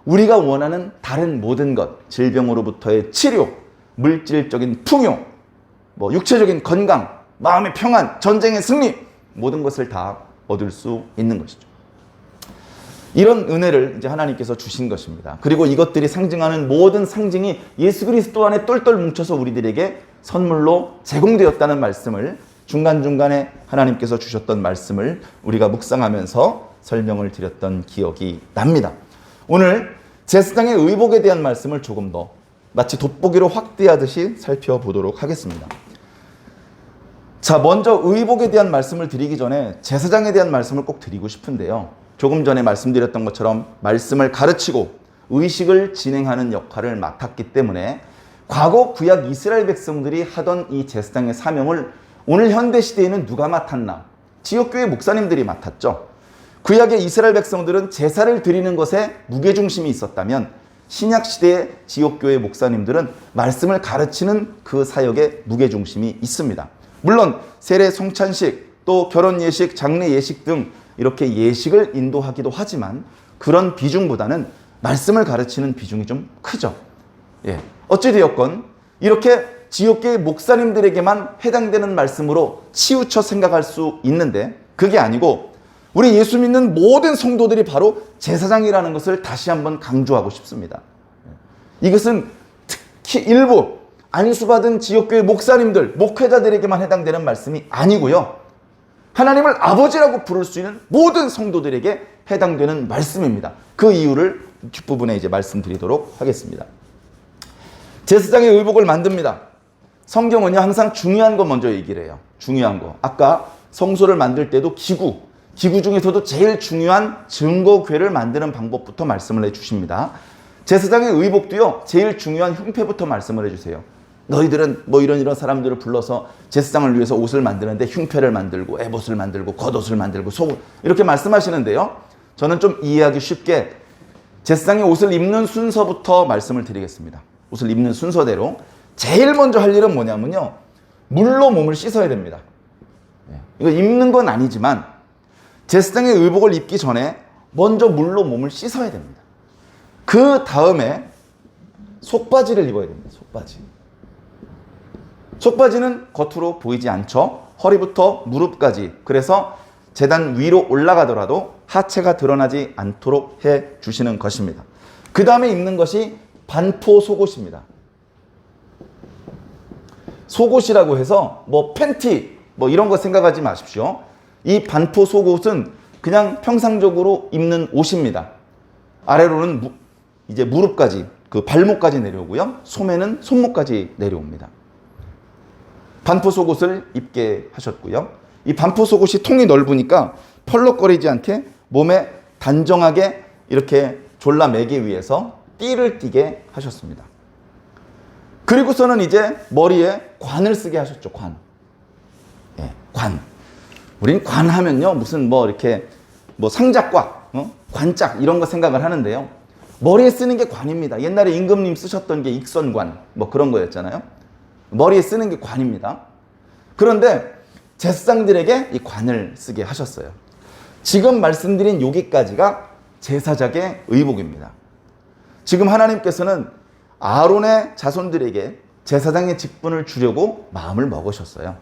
우리가 원하는 다른 모든 것, 질병으로부터의 치료, 물질적인 풍요, 육체적인 건강, 마음의 평안, 전쟁의 승리, 모든 것을 다 얻을 수 있는 것이죠. 이런 은혜를 이제 하나님께서 주신 것입니다. 그리고 이것들이 상징하는 모든 상징이 예수 그리스도 안에 똘똘 뭉쳐서 우리들에게 선물로 제공되었다는 말씀을, 중간중간에 하나님께서 주셨던 말씀을 우리가 묵상하면서 설명을 드렸던 기억이 납니다. 오늘 제사장의 의복에 대한 말씀을 조금 더 마치 돋보기로 확대하듯이 살펴보도록 하겠습니다. 자, 먼저 의복에 대한 말씀을 드리기 전에 제사장에 대한 말씀을 꼭 드리고 싶은데요. 조금 전에 말씀드렸던 것처럼 말씀을 가르치고 의식을 진행하는 역할을 맡았기 때문에 과거 구약 이스라엘 백성들이 하던 이 제사장의 사명을 오늘 현대 시대에는 누가 맡았나? 지역교회 목사님들이 맡았죠. 구약의 이스라엘 백성들은 제사를 드리는 것에 무게중심이 있었다면 신약 시대의 지역교회 목사님들은 말씀을 가르치는 그 사역에 무게중심이 있습니다. 물론 세례 성찬식, 또 결혼 예식, 장례 예식 등 이렇게 예식을 인도하기도 하지만 그런 비중보다는 말씀을 가르치는 비중이 좀 크죠. 어찌되었건 이렇게 지역교회 목사님들에게만 해당되는 말씀으로 치우쳐 생각할 수 있는데, 그게 아니고 우리 예수 믿는 모든 성도들이 바로 제사장이라는 것을 다시 한번 강조하고 싶습니다. 이것은 특히 일부 안수받은 지역교회 목사님들, 목회자들에게만 해당되는 말씀이 아니고요, 하나님을 아버지라고 부를 수 있는 모든 성도들에게 해당되는 말씀입니다. 그 이유를 뒷부분에 이제 말씀드리도록 하겠습니다. 제사장의 의복을 만듭니다. 성경은요, 항상 중요한 거 먼저 얘기를 해요. 중요한 거. 아까 성소를 만들 때도 기구 중에서도 제일 중요한 증거궤를 만드는 방법부터 말씀을 해주십니다. 제사장의 의복도요, 제일 중요한 흉패부터 말씀을 해주세요. 너희들은 이런 사람들을 불러서 제사장을 위해서 옷을 만드는데 흉패를 만들고 에봇을 만들고 겉옷을 만들고 속옷, 이렇게 말씀하시는데요. 저는 좀 이해하기 쉽게 제사장의 옷을 입는 순서부터 말씀을 드리겠습니다. 옷을 입는 순서대로 제일 먼저 할 일은 뭐냐면요, 물로 몸을 씻어야 됩니다. 이거 입는 건 아니지만 제사장의 의복을 입기 전에 먼저 물로 몸을 씻어야 됩니다. 그 다음에 속바지를 입어야 됩니다. 속바지는 겉으로 보이지 않죠. 허리부터 무릎까지, 그래서 제단 위로 올라가더라도 하체가 드러나지 않도록 해 주시는 것입니다. 그 다음에 입는 것이 반포 속옷입니다. 속옷이라고 해서 팬티 이런 거 생각하지 마십시오. 이 반포 속옷은 그냥 평상적으로 입는 옷입니다. 아래로는 이제 무릎까지, 그 발목까지 내려오고요, 소매는 손목까지 내려옵니다. 반포 속옷을 입게 하셨고요. 이 반포 속옷이 통이 넓으니까 펄럭거리지 않게 몸에 단정하게 이렇게 졸라매기 위해서 띠를 띠게 하셨습니다. 그리고서는 이제 머리에 관을 쓰게 하셨죠. 관. 우린 관하면요 무슨 뭐 이렇게 뭐 상작과 관짝 이런 거 생각을 하는데요. 머리에 쓰는 게 관입니다. 옛날에 임금님 쓰셨던 게 익선관 뭐 그런 거였잖아요. 머리에 쓰는 게 관입니다. 그런데 제사장들에게 이 관을 쓰게 하셨어요. 지금 말씀드린 여기까지가 제사장의 의복입니다. 지금 하나님께서는 아론의 자손들에게 제사장의 직분을 주려고 마음을 먹으셨어요.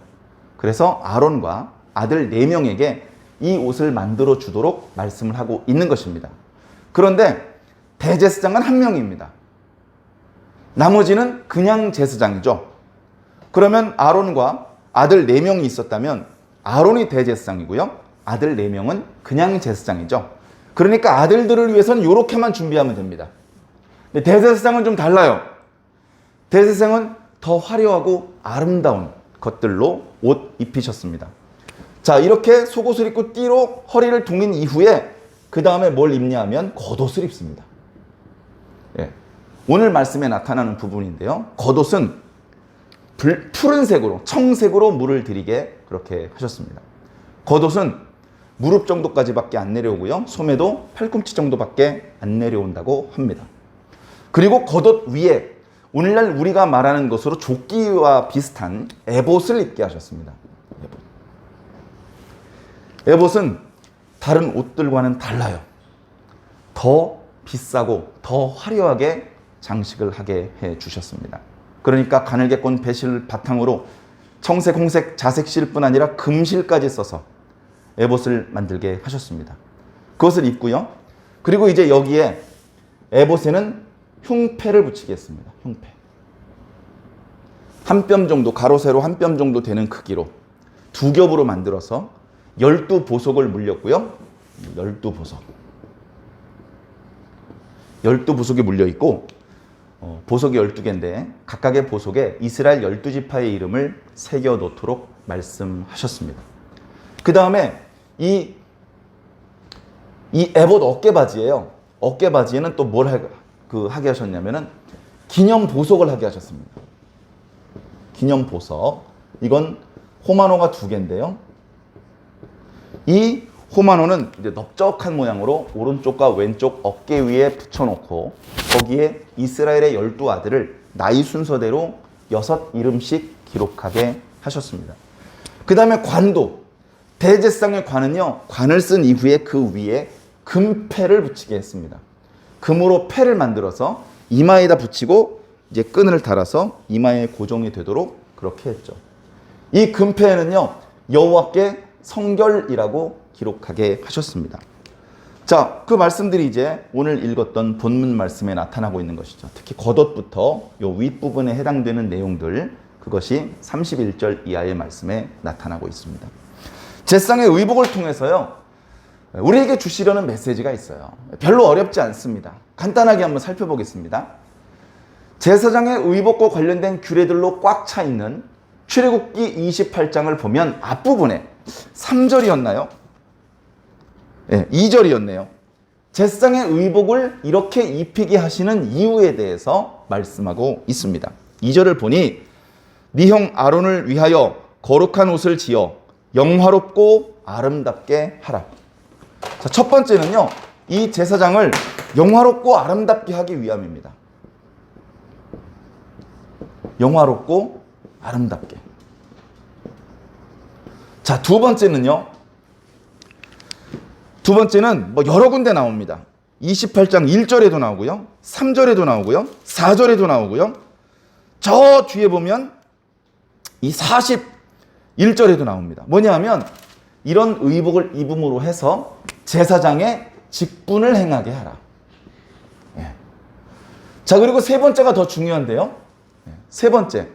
그래서 아론과 아들 4명에게 이 옷을 만들어 주도록 말씀을 하고 있는 것입니다. 그런데 대제사장은 1명입니다. 나머지는 그냥 제사장이죠. 그러면 아론과 아들 4명이 있었다면 아론이 대제사장이고요. 아들 4명은 그냥 제사장이죠. 그러니까 아들들을 위해서는 이렇게만 준비하면 됩니다. 근데 대제사장은 좀 달라요. 대제사장은 더 화려하고 아름다운 것들로 옷 입히셨습니다. 자, 이렇게 속옷을 입고 띠로 허리를 동인 이후에 그 다음에 뭘 입냐 하면 겉옷을 입습니다. 예. 오늘 말씀에 나타나는 부분인데요. 겉옷은 푸른색으로 청색으로 물을 들이게 그렇게 하셨습니다. 겉옷은 무릎 정도까지밖에 안 내려오고요. 소매도 팔꿈치 정도밖에 안 내려온다고 합니다. 그리고 겉옷 위에 오늘날 우리가 말하는 것으로 조끼와 비슷한 에봇을 입게 하셨습니다. 에봇은 다른 옷들과는 달라요. 더 비싸고 더 화려하게 장식을 하게 해 주셨습니다. 그러니까 가늘게 꼰 배실을 바탕으로 청색, 홍색, 자색 실뿐 아니라 금실까지 써서 에봇을 만들게 하셨습니다. 그것을 입고요. 그리고 이제 여기에 에봇에는 흉패를 붙이게 했습니다. 흉패. 한 뼘 정도, 가로 세로 한 뼘 정도 되는 크기로 2겹으로 만들어서 12보석을 물렸고요. 12보석. 12보석이 물려있고 보석이 12개인데 각각의 보석에 이스라엘 12지파의 이름을 새겨 놓도록 말씀하셨습니다. 그 다음에 이 에봇 어깨바지예요. 어깨바지에는 또 뭘 하게 하셨냐면은 기념 보석을 하게 하셨습니다. 기념 보석. 이건 호마노가 2개인데요. 이 호마노는 이제 넓적한 모양으로 오른쪽과 왼쪽 어깨 위에 붙여놓고 거기에 이스라엘의 12아들을 나이 순서대로 6이름씩 기록하게 하셨습니다. 그 다음에 관도, 대제사장의 관은요, 관을 쓴 이후에 그 위에 금패를 붙이게 했습니다. 금으로 패를 만들어서 이마에다 붙이고 이제 끈을 달아서 이마에 고정이 되도록 그렇게 했죠. 이 금패에는요, 여호와께 성결이라고 기록하게 하셨습니다. 자, 그 말씀들이 이제 오늘 읽었던 본문 말씀에 나타나고 있는 것이죠. 특히 겉옷부터 요 윗부분에 해당되는 내용들, 그것이 31절 이하의 말씀에 나타나고 있습니다. 제사장의 의복을 통해서요, 우리에게 주시려는 메시지가 있어요. 별로 어렵지 않습니다. 간단하게 한번 살펴보겠습니다. 제사장의 의복과 관련된 규례들로 꽉 차 있는 출애굽기 28장을 보면 앞부분에 3절이었나요? 네, 2절이었네요. 제사장의 의복을 이렇게 입히게 하시는 이유에 대해서 말씀하고 있습니다. 2절을 보니 네 형 아론을 위하여 거룩한 옷을 지어 영화롭고 아름답게 하라. 자, 첫 번째는요, 이 제사장을 영화롭고 아름답게 하기 위함입니다. 영화롭고 아름답게. 자, 두 번째는요, 두 번째는 뭐 여러 군데 나옵니다. 28장 1절에도 나오고요, 3절에도 나오고요, 4절에도 나오고요, 저 뒤에 보면 이 41절에도 나옵니다. 뭐냐 하면 이런 의복을 입음으로 해서 제사장의 직분을 행하게 하라. 예. 자, 그리고 세 번째가 더 중요한데요. 세 번째.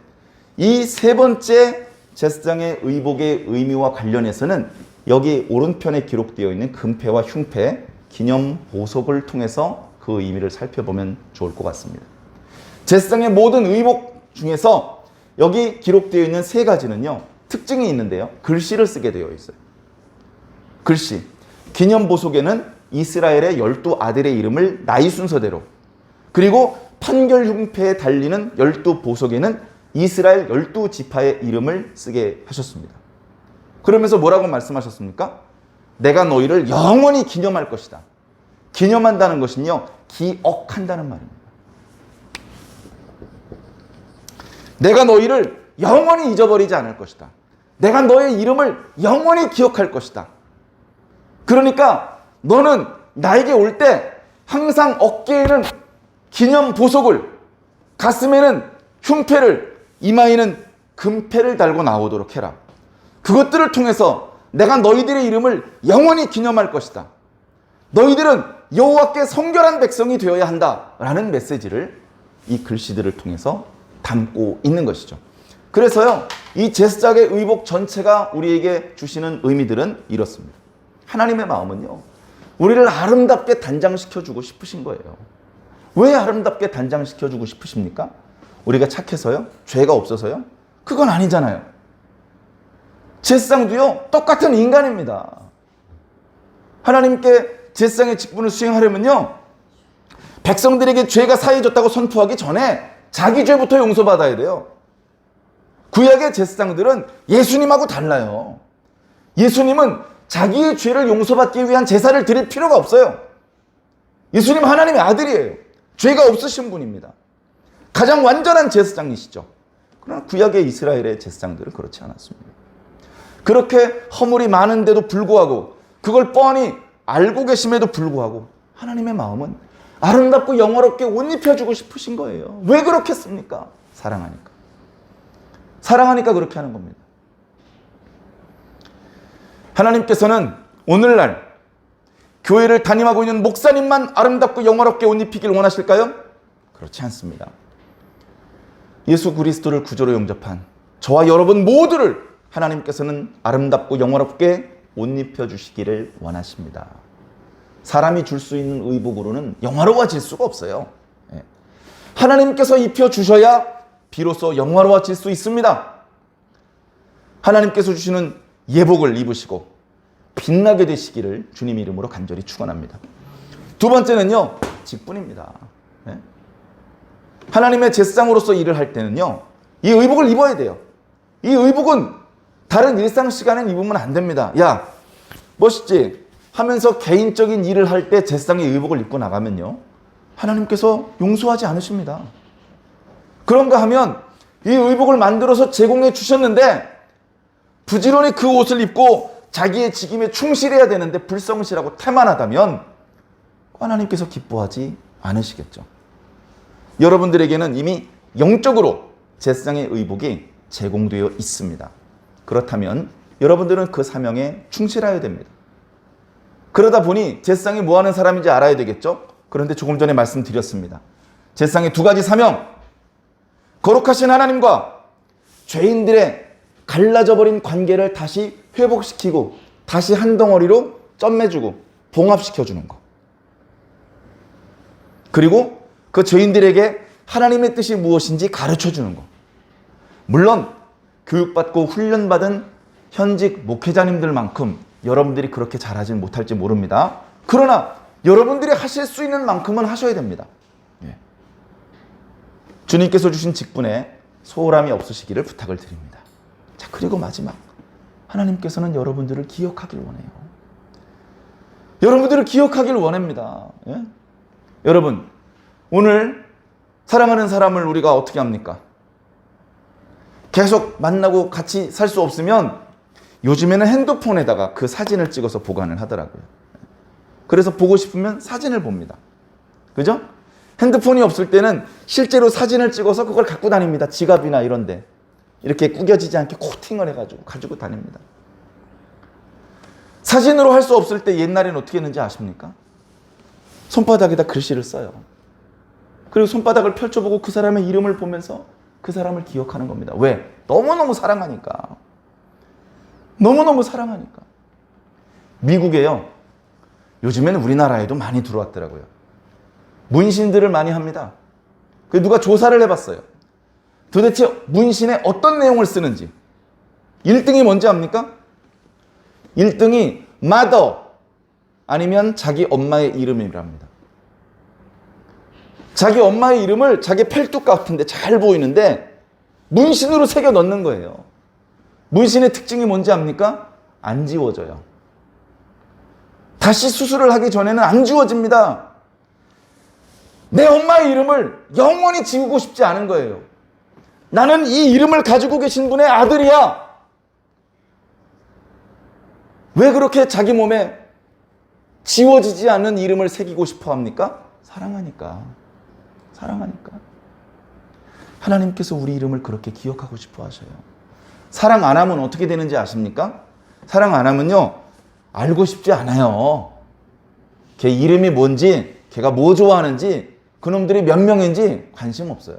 이 세 번째 제사장의 의복의 의미와 관련해서는 여기 오른편에 기록되어 있는 금패와 흉패, 기념 보석을 통해서 그 의미를 살펴보면 좋을 것 같습니다. 제사장의 모든 의복 중에서 여기 기록되어 있는 세 가지는요, 특징이 있는데요. 글씨를 쓰게 되어 있어요. 글씨. 기념 보석에는 이스라엘의 12아들의 이름을 나이 순서대로, 그리고 판결 흉패에 달리는 12보석에는 이스라엘 12지파의 이름을 쓰게 하셨습니다. 그러면서 뭐라고 말씀하셨습니까? 내가 너희를 영원히 기념할 것이다. 기념한다는 것은요, 기억한다는 말입니다. 내가 너희를 영원히 잊어버리지 않을 것이다. 내가 너의 이름을 영원히 기억할 것이다. 그러니까 너는 나에게 올 때 항상 어깨에는 기념 보석을, 가슴에는 흉패를, 이마에는 금패를 달고 나오도록 해라. 그것들을 통해서 내가 너희들의 이름을 영원히 기념할 것이다. 너희들은 여호와께 성결한 백성이 되어야 한다라는 메시지를 이 글씨들을 통해서 담고 있는 것이죠. 그래서요, 이 제사장의 의복 전체가 우리에게 주시는 의미들은 이렇습니다. 하나님의 마음은요, 우리를 아름답게 단장시켜주고 싶으신 거예요. 왜 아름답게 단장시켜주고 싶으십니까? 우리가 착해서요? 죄가 없어서요? 그건 아니잖아요. 제사장도요, 똑같은 인간입니다. 하나님께 제사장의 직분을 수행하려면요, 백성들에게 죄가 사해졌다고 선포하기 전에 자기 죄부터 용서받아야 돼요. 구약의 제사장들은 예수님하고 달라요. 예수님은 자기의 죄를 용서받기 위한 제사를 드릴 필요가 없어요. 예수님 하나님의 아들이에요. 죄가 없으신 분입니다. 가장 완전한 제사장이시죠. 그러나 구약의 이스라엘의 제사장들은 그렇지 않았습니다. 그렇게 허물이 많은데도 불구하고, 그걸 뻔히 알고 계심에도 불구하고 하나님의 마음은 아름답고 영화롭게 옷 입혀주고 싶으신 거예요. 왜 그렇겠습니까? 사랑하니까. 사랑하니까 그렇게 하는 겁니다. 하나님께서는 오늘날 교회를 담임하고 있는 목사님만 아름답고 영화롭게 옷 입히길 원하실까요? 그렇지 않습니다. 예수 그리스도를 구주로 영접한 저와 여러분 모두를 하나님께서는 아름답고 영화롭게 옷 입혀주시기를 원하십니다. 사람이 줄 수 있는 의복으로는 영화로워질 수가 없어요. 하나님께서 입혀주셔야 비로소 영화로워질 수 있습니다. 하나님께서 주시는 예복을 입으시고 빛나게 되시기를 주님 이름으로 간절히 축원합니다. 두 번째는요, 직분입니다. 하나님의 제사장으로서 일을 할 때는요, 이 의복을 입어야 돼요. 이 의복은 다른 일상 시간엔 입으면 안 됩니다. 야, 멋있지? 하면서 개인적인 일을 할 때 제사장의 의복을 입고 나가면요, 하나님께서 용서하지 않으십니다. 그런가 하면 이 의복을 만들어서 제공해 주셨는데 부지런히 그 옷을 입고 자기의 직임에 충실해야 되는데 불성실하고 태만하다면 하나님께서 기뻐하지 않으시겠죠. 여러분들에게는 이미 영적으로 제사장의 의복이 제공되어 있습니다. 그렇다면 여러분들은 그 사명에 충실해야 됩니다. 그러다 보니 제사장이 뭐 하는 사람인지 알아야 되겠죠? 그런데 조금 전에 말씀드렸습니다. 제사장의 두 가지 사명, 거룩하신 하나님과 죄인들의 갈라져 버린 관계를 다시 회복시키고 다시 한 덩어리로 점매주고 봉합시켜주는 것. 그리고 그 죄인들에게 하나님의 뜻이 무엇인지 가르쳐주는 것. 물론 교육받고 훈련받은 현직 목회자님들만큼 여러분들이 그렇게 잘하진 못할지 모릅니다. 그러나 여러분들이 하실 수 있는 만큼은 하셔야 됩니다. 주님께서 주신 직분에 소홀함이 없으시기를 부탁을 드립니다. 자, 그리고 마지막, 하나님께서는 여러분들을 기억하길 원해요. 여러분들을 기억하길 원합니다. 여러분, 오늘 사랑하는 사람을 우리가 어떻게 합니까? 계속 만나고 같이 살 수 없으면 요즘에는 핸드폰에다가 그 사진을 찍어서 보관을 하더라고요. 그래서 보고 싶으면 사진을 봅니다. 그죠? 핸드폰이 없을 때는 실제로 사진을 찍어서 그걸 갖고 다닙니다. 지갑이나 이런 데. 이렇게 구겨지지 않게 코팅을 해가지고 가지고 다닙니다. 사진으로 할 수 없을 때 옛날에는 어떻게 했는지 아십니까? 손바닥에다 글씨를 써요. 그리고 손바닥을 펼쳐보고 그 사람의 이름을 보면서 그 사람을 기억하는 겁니다. 왜? 너무너무 사랑하니까. 너무너무 사랑하니까. 미국에요, 요즘에는 우리나라에도 많이 들어왔더라고요. 문신들을 많이 합니다. 누가 조사를 해봤어요. 도대체 문신에 어떤 내용을 쓰는지. 1등이 뭔지 압니까? 1등이 mother 아니면 자기 엄마의 이름이랍니다. 자기 엄마의 이름을 자기 팔뚝 같은데 잘 보이는데 문신으로 새겨 넣는 거예요. 문신의 특징이 뭔지 압니까? 안 지워져요. 다시 수술을 하기 전에는 안 지워집니다. 내 엄마의 이름을 영원히 지우고 싶지 않은 거예요. 나는 이 이름을 가지고 계신 분의 아들이야. 왜 그렇게 자기 몸에 지워지지 않는 이름을 새기고 싶어 합니까? 사랑하니까. 사랑하니까. 하나님께서 우리 이름을 그렇게 기억하고 싶어 하셔요. 사랑 안 하면 어떻게 되는지 아십니까? 사랑 안 하면요, 알고 싶지 않아요. 걔 이름이 뭔지, 걔가 뭐 좋아하는지, 그놈들이 몇 명인지 관심 없어요.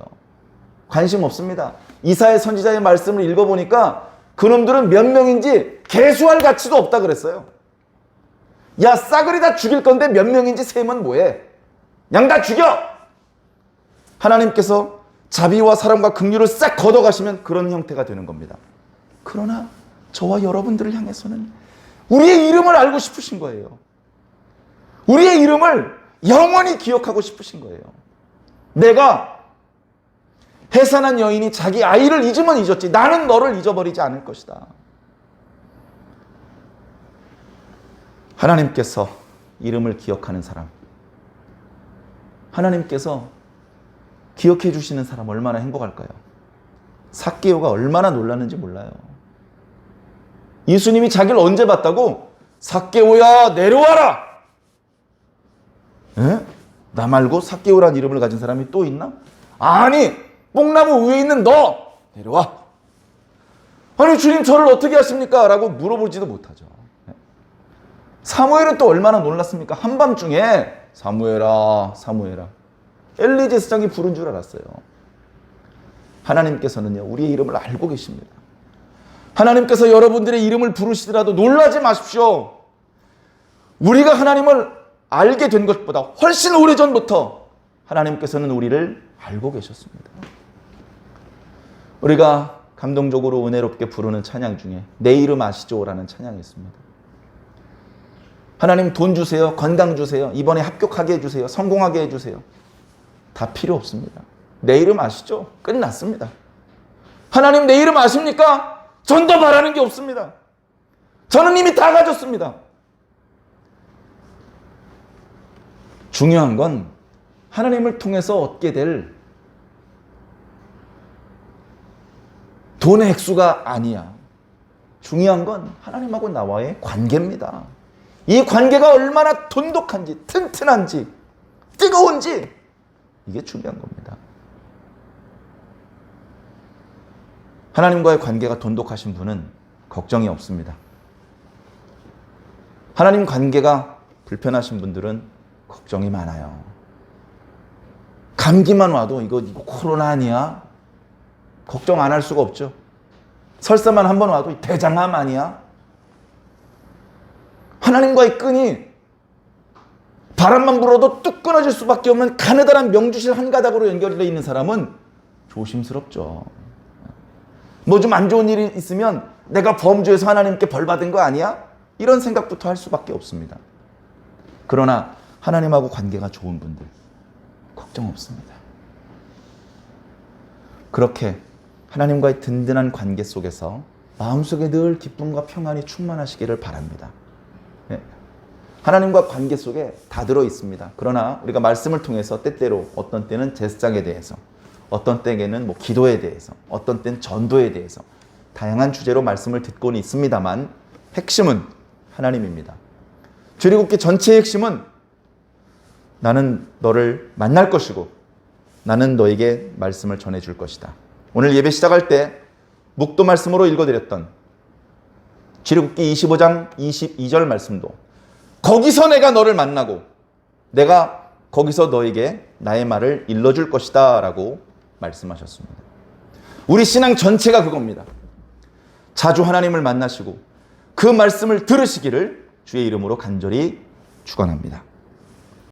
관심 없습니다. 이사야 선지자의 말씀을 읽어보니까 그놈들은 몇 명인지 개수할 가치도 없다 그랬어요. 야, 싸그리 다 죽일 건데 몇 명인지 세면 뭐해? 양 다 죽여! 하나님께서 자비와 사랑과 긍휼을 싹 걷어가시면 그런 형태가 되는 겁니다. 그러나 저와 여러분들을 향해서는 우리의 이름을 알고 싶으신 거예요. 우리의 이름을 영원히 기억하고 싶으신 거예요. 내가 해산한 여인이 자기 아이를 잊으면 잊었지 나는 너를 잊어버리지 않을 것이다. 하나님께서 이름을 기억하는 사람, 하나님께서 기억해 주시는 사람 얼마나 행복할까요? 삭개오가 얼마나 놀랐는지 몰라요. 예수님이 자기를 언제 봤다고? 삭개오야 내려와라. 에? 나 말고 삭개오란 이름을 가진 사람이 또 있나? 아니, 뽕나무 위에 있는 너 내려와. 아니 주님 저를 어떻게 하십니까? 라고 물어보지도 못하죠. 사무엘은 또 얼마나 놀랐습니까? 한밤중에 사무엘아 사무엘아 엘리 제사장이 부른 줄 알았어요. 하나님께서는요 우리의 이름을 알고 계십니다. 하나님께서 여러분들의 이름을 부르시더라도 놀라지 마십시오. 우리가 하나님을 알게 된 것보다 훨씬 오래전부터 하나님께서는 우리를 알고 계셨습니다. 우리가 감동적으로 은혜롭게 부르는 찬양 중에 내 이름 아시죠? 라는 찬양이 있습니다. 하나님 돈 주세요. 건강 주세요. 이번에 합격하게 해주세요. 성공하게 해주세요. 다 필요 없습니다. 내 이름 아시죠? 끝났습니다. 하나님 내 이름 아십니까? 전 더 바라는 게 없습니다. 저는 이미 다 가졌습니다. 중요한 건 하나님을 통해서 얻게 될 돈의 액수가 아니야. 중요한 건 하나님하고 나와의 관계입니다. 이 관계가 얼마나 돈독한지, 튼튼한지, 뜨거운지 이게 중요한 겁니다. 하나님과의 관계가 돈독하신 분은 걱정이 없습니다. 하나님 관계가 불편하신 분들은 걱정이 많아요. 감기만 와도 이거 코로나 아니야? 걱정 안 할 수가 없죠. 설사만 한 번 와도 대장암 아니야? 하나님과의 끈이 바람만 불어도 뚝 끊어질 수밖에 없는 가느다란 명주실 한 가닥으로 연결되어 있는 사람은 조심스럽죠. 뭐 좀 안 좋은 일이 있으면 내가 범죄해서 하나님께 벌 받은 거 아니야? 이런 생각부터 할 수밖에 없습니다. 그러나 하나님하고 관계가 좋은 분들 걱정 없습니다. 그렇게 하나님과의 든든한 관계 속에서 마음속에 늘 기쁨과 평안이 충만하시기를 바랍니다. 네. 하나님과 관계 속에 다 들어 있습니다. 그러나 우리가 말씀을 통해서 때때로 어떤 때는 제사장에 대해서, 어떤 때에는 뭐 기도에 대해서, 어떤 때는 전도에 대해서 다양한 주제로 말씀을 듣고는 있습니다만 핵심은 하나님입니다. 출애굽기 전체의 핵심은 나는 너를 만날 것이고 나는 너에게 말씀을 전해줄 것이다. 오늘 예배 시작할 때 묵도 말씀으로 읽어드렸던 출애굽기 25장 22절 말씀도 거기서 내가 너를 만나고 내가 거기서 너에게 나의 말을 일러줄 것이다 라고 말씀하셨습니다. 우리 신앙 전체가 그겁니다. 자주 하나님을 만나시고 그 말씀을 들으시기를 주의 이름으로 간절히 축원합니다.